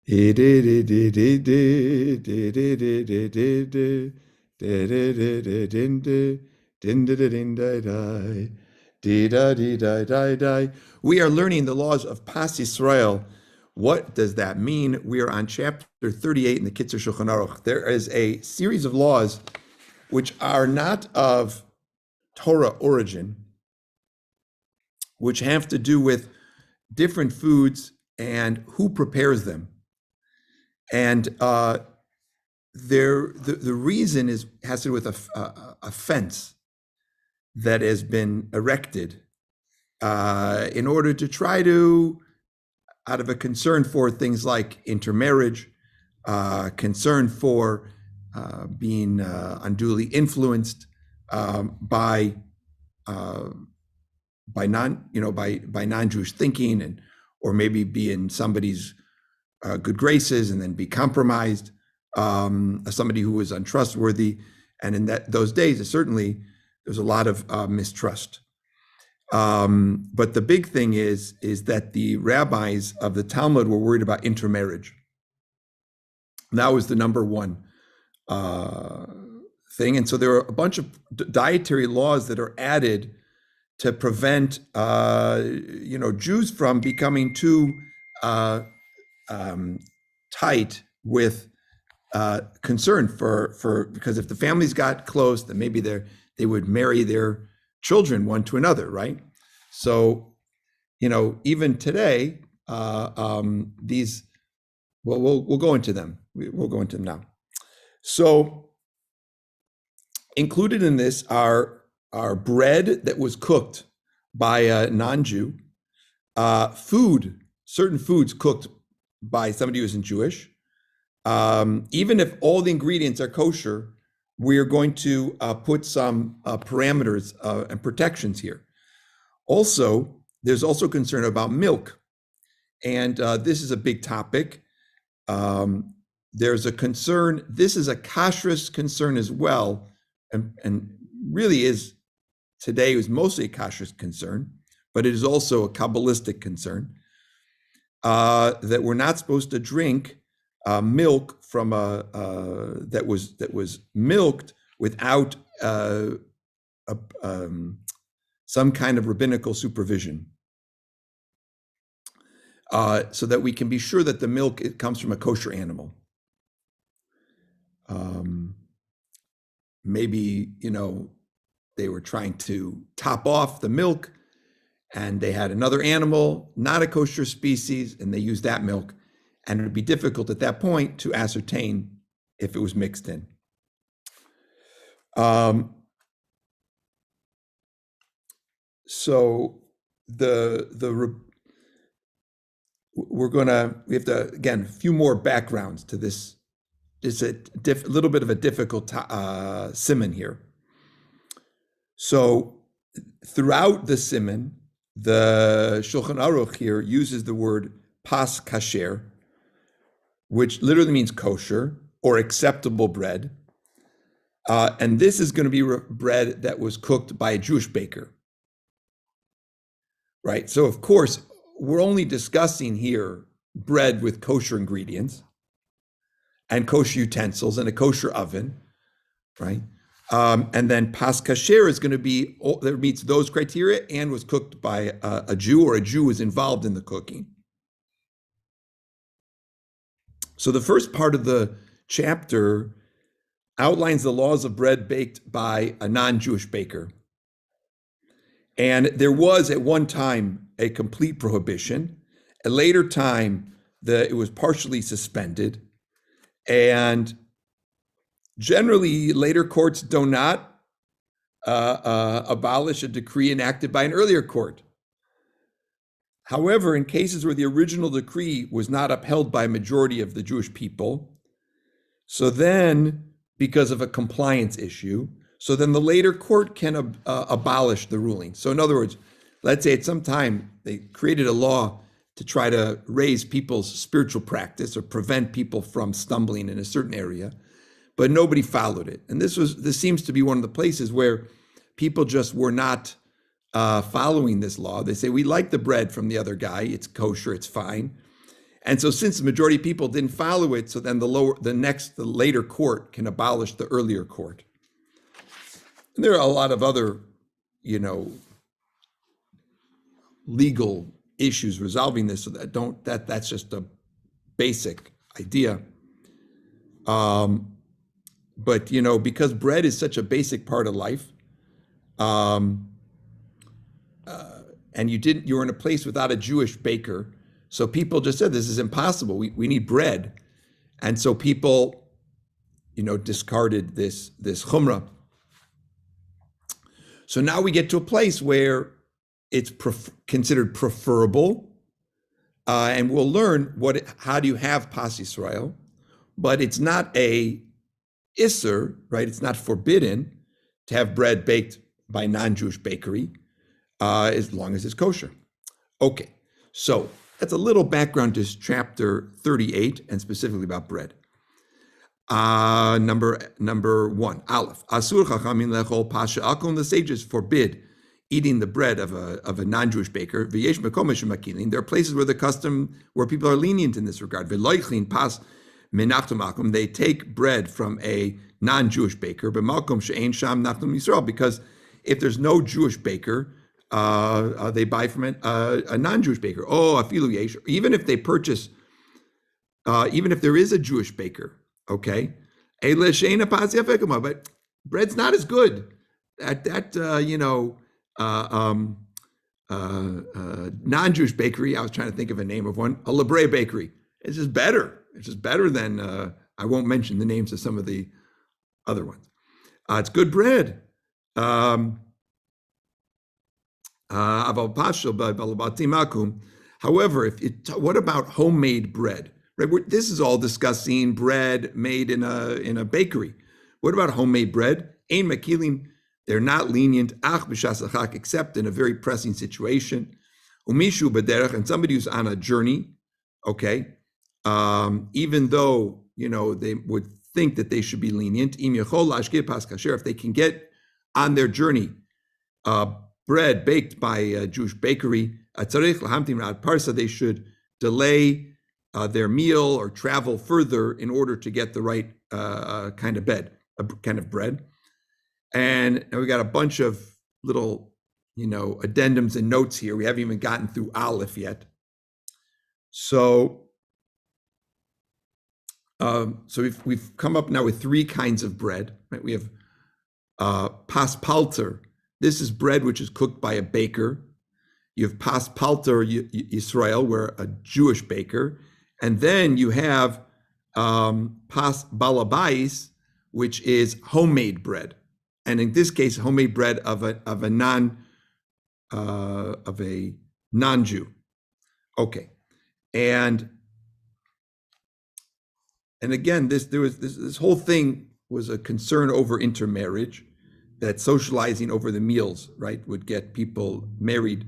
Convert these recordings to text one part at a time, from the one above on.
We are learning the laws of Pas Yisrael. What does that mean? We are on chapter 38 in the Kitzur Shulchan Aruch. There is a series of laws which are not of Torah origin, which have to do with different foods and who prepares them. And the reason has to do with a fence that has been erected in order to try to, out of a concern for things like intermarriage, concern for being unduly influenced by non-Jewish thinking, and or maybe be in somebody's good graces and then be compromised, somebody who was untrustworthy. And in those days, certainly there's a lot of mistrust. But the big thing is that the rabbis of the Talmud were worried about intermarriage. That was the number one thing. And so there are a bunch of dietary laws that are added to prevent Jews from becoming too tight with concern for because if the families got close, then maybe they would marry their children one to another, right? So, even today, these, we'll go into them. We'll go into them now. So, included in this are bread that was cooked by a non-Jew, certain foods cooked by somebody who isn't Jewish. Even if all the ingredients are kosher, we are going to put some parameters and protections here. Also, there's also concern about milk. And this is a big topic. There's a concern, this is a kashrus concern as well, and really is, today is mostly a kashrus concern, but it is also a Kabbalistic concern, that we're not supposed to drink milk from that was milked without some kind of rabbinical supervision, so that we can be sure that the milk comes from a kosher animal. Maybe they were trying to top off the milk, and they had another animal, not a kosher species, and they used that milk. And it would be difficult at that point to ascertain if it was mixed in. So we have to, again, a few more backgrounds to this. It's a little bit of a difficult simmon here. So throughout the simmon, the Shulchan Aruch here uses the word pas kasher, which literally means kosher or acceptable bread. And this is going to be bread that was cooked by a Jewish baker. Right? So, of course, we're only discussing here bread with kosher ingredients and kosher utensils and a kosher oven, right? And then pas kasher is going to be, that meets those criteria and was cooked by a Jew, or a Jew was involved in the cooking. So the first part of the chapter outlines the laws of bread baked by a non-Jewish baker. And there was at one time a complete prohibition. At a later time, it was partially suspended. And generally, later courts do not abolish a decree enacted by an earlier court. However, in cases where the original decree was not upheld by a majority of the Jewish people, so then, because of a compliance issue, so then the later court can abolish the ruling. So in other words, let's say at some time they created a law to try to raise people's spiritual practice or prevent people from stumbling in a certain area, but nobody followed it. And this seems to be one of the places where people just were not following this law. They say, we like the bread from the other guy, it's kosher, it's fine. And so since the majority of people didn't follow it, so then the later court can abolish the earlier court. And there are a lot of other, legal issues resolving this, so that's just a basic idea. But because bread is such a basic part of life, and you were in a place without a Jewish baker, so people just said this is impossible. We need bread, and so people, discarded this chumrah. So now we get to a place where it's considered preferable, and we'll learn how do you have Pas Yisrael, but it's not a isser, right? It's not forbidden to have bread baked by non-Jewish bakery, as long as it's kosher. Okay, so that's a little background to chapter 38, and specifically about bread. Number one, Aleph. Asur chachamim lechol pasha akum. The sages forbid eating the bread of a non-Jewish baker. V'yesh mekom shemakilin. There are places where people are lenient in this regard. V'loichlin pas menachtum akum. They take bread from a non-Jewish baker. B'malkom she'ein sham nachtum Yisrael. Because if there's no Jewish baker, they buy from a non-Jewish baker. Oh, afilu yesh. Even if they purchase, even if there is a Jewish baker. Okay, but bread's not as good. Non-Jewish bakery. I was trying to think of a name of one. A Lebre bakery. It's just better. It's just better than. I won't mention the names of some of the other ones. It's good bread. However, what about homemade bread? Right, this is all discussing bread made in a bakery. What about homemade bread? Ein makilim, they're not lenient, ach b'shas achak, except in a very pressing situation. Umishu b'derech, and somebody who's on a journey, okay, even though, they would think that they should be lenient, im yachol lashkir pas kasher, if they can get on their journey bread baked by a Jewish bakery, tzarich lahamtim ra'ad parsa, they should delay their meal or travel further in order to get the right kind of bread. And we got a bunch of little, addendums and notes here. We haven't even gotten through Aleph yet. So we've come up now with three kinds of bread. Right? We have pas palter. This is bread which is cooked by a baker. You have pas palter Yisrael, where a Jewish baker. And then you have pas balabais, which is homemade bread, and in this case, homemade bread of a non-Jew. Okay, and again, this whole thing was a concern over intermarriage, that socializing over the meals, right, would get people married.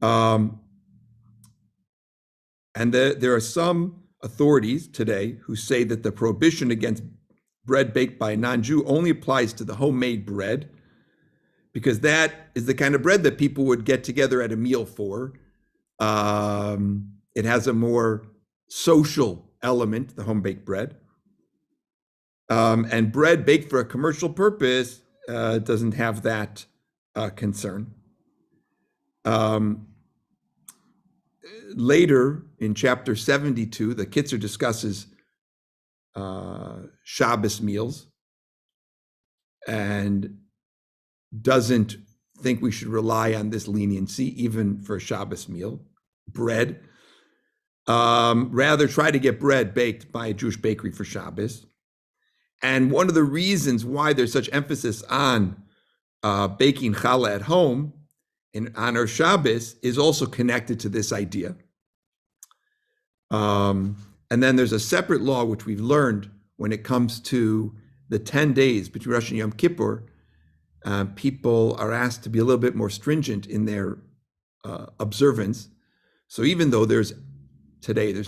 And there are some authorities today who say that the prohibition against bread baked by a non-Jew only applies to the homemade bread, because that is the kind of bread that people would get together at a meal for. It has a more social element, the home-baked bread. And bread baked for a commercial purpose doesn't have that concern. Later in chapter 72, the Kitzur discusses Shabbos meals and doesn't think we should rely on this leniency even for a Shabbos meal, bread. Rather, try to get bread baked by a Jewish bakery for Shabbos. And one of the reasons why there's such emphasis on baking challah at home in honor of Shabbos is also connected to this idea. And then there's a separate law which we've learned when it comes to the 10 days between Rosh and Yom Kippur. People are asked to be a little bit more stringent in their observance. So even though there's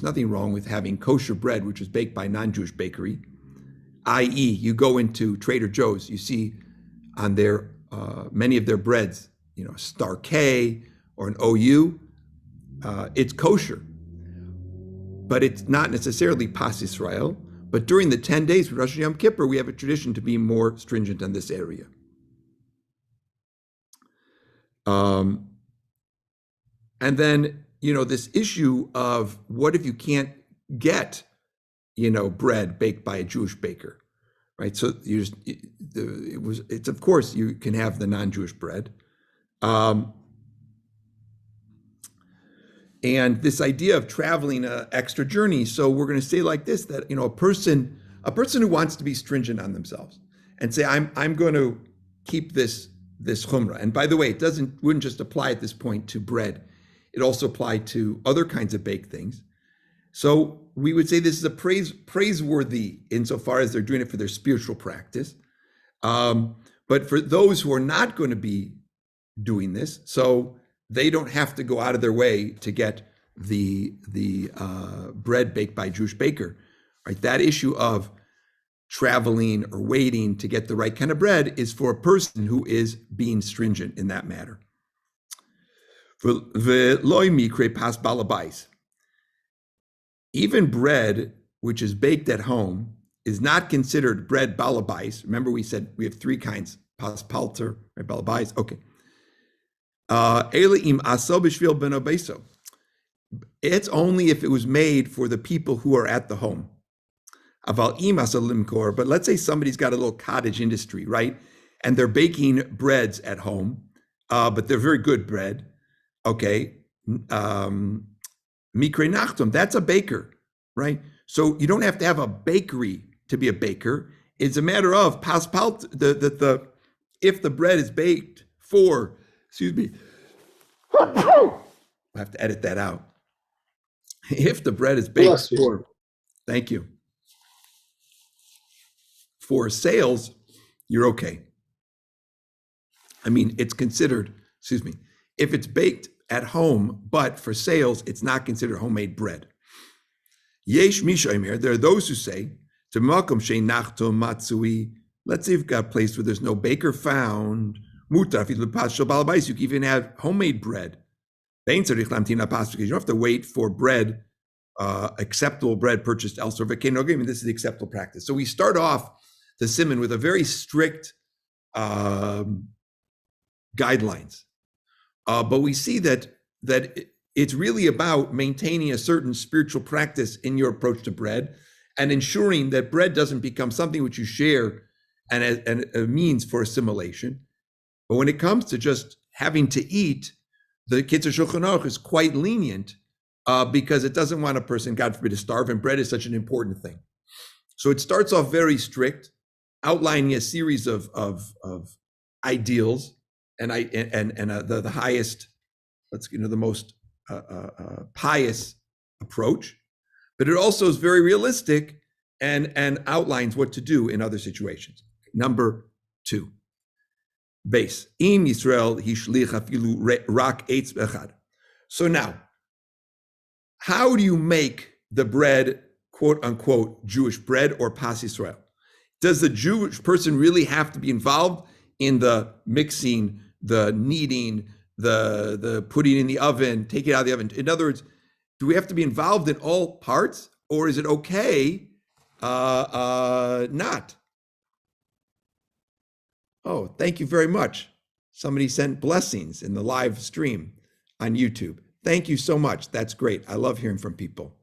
nothing wrong with having kosher bread, which is baked by a non-Jewish bakery, i.e., you go into Trader Joe's, you see on their many of their breads, Star K or an OU, it's kosher. but it's not necessarily Pas Yisrael. But during the 10 days for Rosh Hashanah Yom Kippur, we have a tradition to be more stringent on this area. And then, this issue of what if you can't get, bread baked by a Jewish baker, right? So it's of course you can have the non-Jewish bread. And this idea of traveling an extra journey. So we're going to say like this, that, a person who wants to be stringent on themselves and say, I'm going to keep this chumrah. And by the way, wouldn't just apply at this point to bread. It also applied to other kinds of baked things. So we would say this is a praiseworthy insofar as they're doing it for their spiritual practice. But for those who are not going to be doing this, so they don't have to go out of their way to get the bread baked by a Jewish baker, right? That issue of traveling or waiting to get the right kind of bread is for a person who is being stringent in that matter. Even bread which is baked at home is not considered bread balabais. Remember, we said we have three kinds: pas palter, right, balabais. Okay. It's only if it was made for the people who are at the home. But let's say somebody's got a little cottage industry, right? And they're baking breads at home, but they're very good bread. Okay. Mikre nachtum, that's a baker, right? So you don't have to have a bakery to be a baker. It's a matter of paspalt, if the bread is baked for, I'll have to edit that out. If the bread is baked thank you, for sales, you're okay. I mean, it's considered, if it's baked at home, but for sales, it's not considered homemade bread. Yesh mishaymir, there are those who say, to makom shein nachtom matzui, let's say you've got a place where there's no baker found, mutar, you can even have homemade bread. You don't have to wait for bread, acceptable bread purchased elsewhere. This is the acceptable practice. So we start off the simmon with a very strict guidelines. But we see that it's really about maintaining a certain spiritual practice in your approach to bread and ensuring that bread doesn't become something which you share and a means for assimilation. But when it comes to just having to eat, the Kitzur Shulchan Aruch is quite lenient because it doesn't want a person, God forbid, to starve, and bread is such an important thing. So it starts off very strict, outlining a series of ideals and the highest, the most pious approach, but it also is very realistic and outlines what to do in other situations. Number 2, base. Im Yisrael hishlich afilu rak eitz bechad. So now, how do you make the bread, quote unquote, Jewish bread or pas Yisrael? Does the Jewish person really have to be involved in the mixing, the kneading, the putting in the oven, take it out of the oven? In other words, do we have to be involved in all parts, or is it okay not? Oh, thank you very much. Somebody sent blessings in the live stream on YouTube. Thank you so much. That's great. I love hearing from people.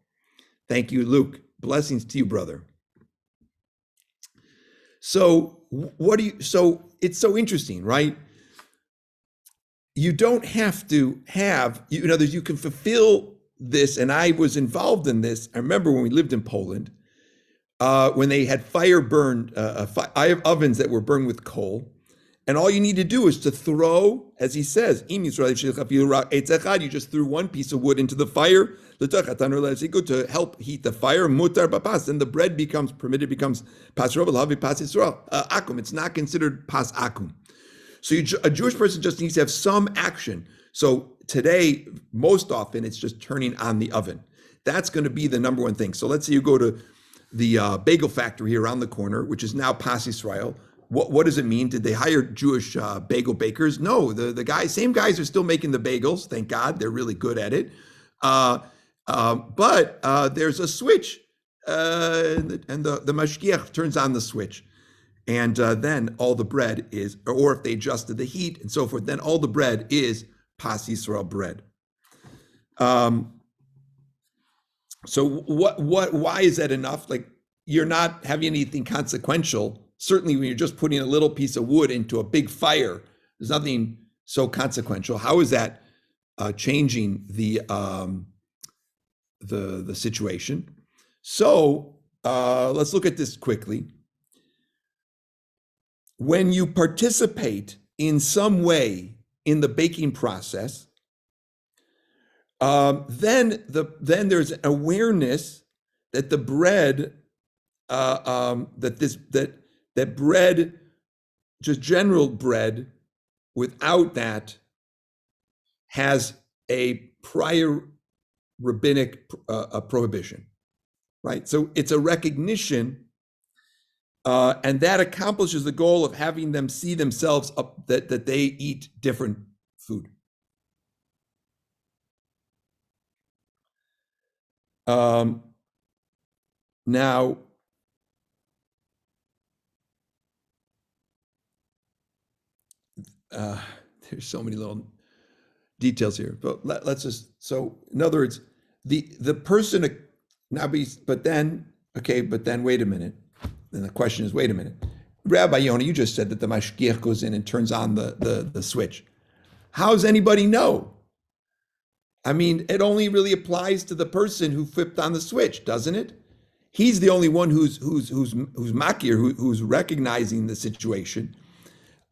Thank you, Luke. Blessings to you, brother. So so it's so interesting, right? You don't have to have, in other words, you can fulfill this, and I was involved in this. I remember when we lived in Poland, when they had ovens that were burned with coal, and all you need to do is to throw, as he says, you just threw one piece of wood into the fire to help heat the fire, mutar bapas, and the bread becomes permitted, becomes pas Yisrael, akum. It's not considered pas akum. So a Jewish person just needs to have some action. So today, most often, it's just turning on the oven. That's going to be the number one thing. So let's say you go to the bagel factory here around the corner, which is now Pas Yisrael. What does it mean? Did they hire Jewish bagel bakers? No, the same guys are still making the bagels. Thank God, they're really good at it. But there's a switch, and the mashgiach turns on the switch, and then all the bread is, or if they adjusted the heat and so forth, then all the bread is Pas Yisrael bread. So why is that enough? Like, you're not having anything consequential. Certainly when you're just putting a little piece of wood into a big fire, there's nothing so consequential. How is that changing the situation? So let's look at this quickly. When you participate in some way in the baking process, then there's an awareness that the bread, that bread, just general bread, without that, has a prior rabbinic prohibition, right? So it's a recognition, and that accomplishes the goal of having them see themselves up, that they eat different food. Now, there's so many little details here, but let's just, so in other words, the person now but then wait a minute. Then the question is, wait a minute. Rabbi Yonah, you just said that the mashgiach goes in and turns on the switch. How does anybody know? I mean, it only really applies to the person who flipped on the switch, doesn't it? He's the only one who's makir, who's recognizing the situation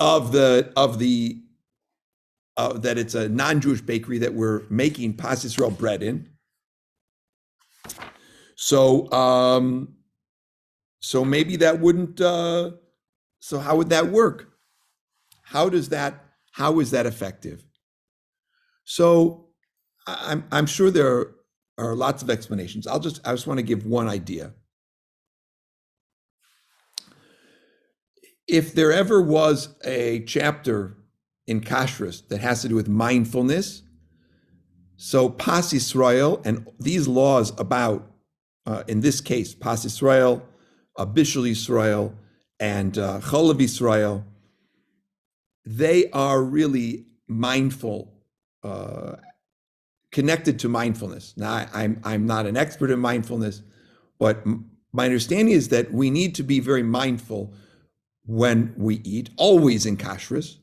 of that it's a non-Jewish bakery that we're making Pas Yisrael bread in. So maybe that wouldn't. So how would that work? How is that effective? So I'm sure there are lots of explanations. I just want to give one idea. If there ever was a chapter in Kashrus that has to do with mindfulness, so Pas Yisrael and these laws about, in this case, Pas Yisrael, Bishul Yisrael, and Chalav Yisrael, they are really mindful, connected to mindfulness. Now, I'm not an expert in mindfulness, but my understanding is that we need to be very mindful when we eat, always in kashrus.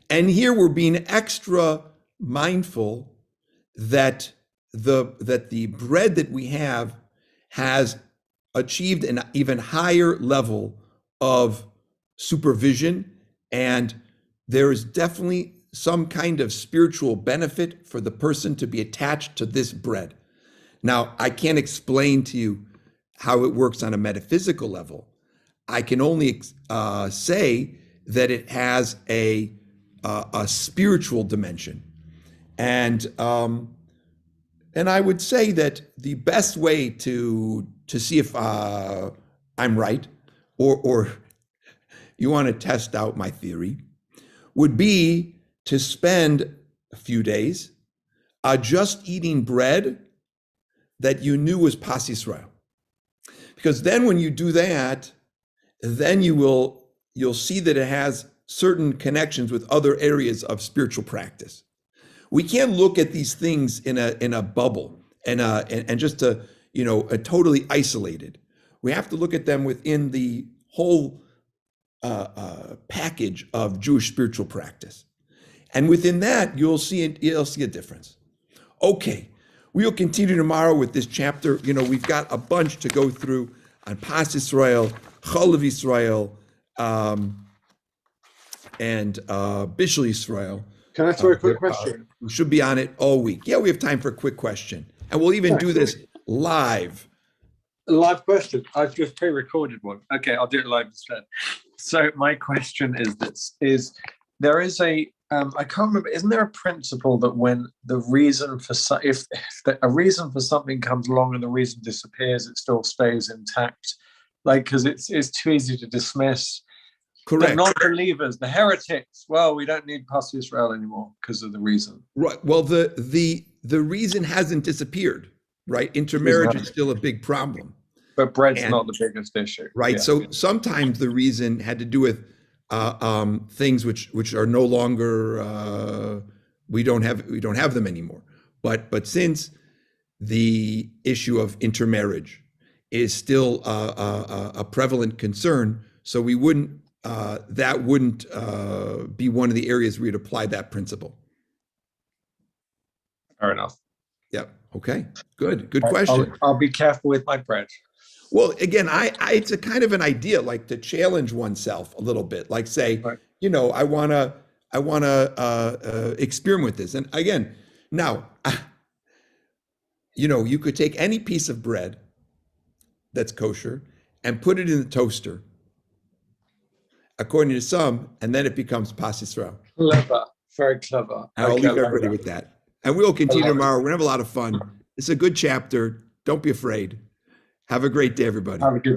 And here we're being extra mindful that the bread that we have has achieved an even higher level of supervision, and there is definitely some kind of spiritual benefit for the person to be attached to this bread. Now, I can't explain to you how it works on a metaphysical level. I can only say that it has a spiritual dimension, and I would say that the best way to see if I'm right, or you want to test out my theory, would be to spend a few days just eating bread that you knew was Pas Yisrael. Because then when you do that, then you'll see that it has certain connections with other areas of spiritual practice. We can't look at these things in a bubble and just totally isolated. We have to look at them within the whole package of Jewish spiritual practice. And within that, you'll see a difference. Okay, we'll continue tomorrow with this chapter. We've got a bunch to go through on Pas Yisrael, Chalav Yisrael, and Bishul Yisrael. Can I throw a quick question? We should be on it all week. Yeah, we have time for a quick question. And we'll even do this live. A live question. I've just pre-recorded one. Okay, I'll do it live instead. So my question is this: there is a I can't remember. Isn't there a principle that when the reason for if a reason for something comes along and the reason disappears, it still stays intact? Like, because it's too easy to dismiss. Correct. The non-believers, the heretics. Well, we don't need Pas Yisrael anymore because of the reason. Right. Well, the reason hasn't disappeared. right? Intermarriage is still a big problem. But bread's And- not the biggest issue. Right. Yeah. So sometimes the reason had to do with things which are no longer we don't have them anymore. But since the issue of intermarriage is still a prevalent concern, so we wouldn't that wouldn't be one of the areas we'd apply that principle. Fair enough. Yep. Okay. Good question. I'll be careful with my bread. Well, again, I it's a kind of an idea, like to challenge oneself a little bit, like say, Right. I wanna experiment with this. And again, now, you could take any piece of bread that's kosher and put it in the toaster, according to some, and then it becomes Pas Yisrael. Clever, very clever. And I'll Okay, leave everybody with that. And we'll continue I love it. tomorrow. We're gonna have a lot of fun. It's a good chapter. Don't be afraid. Have a great day, everybody. Have a good day.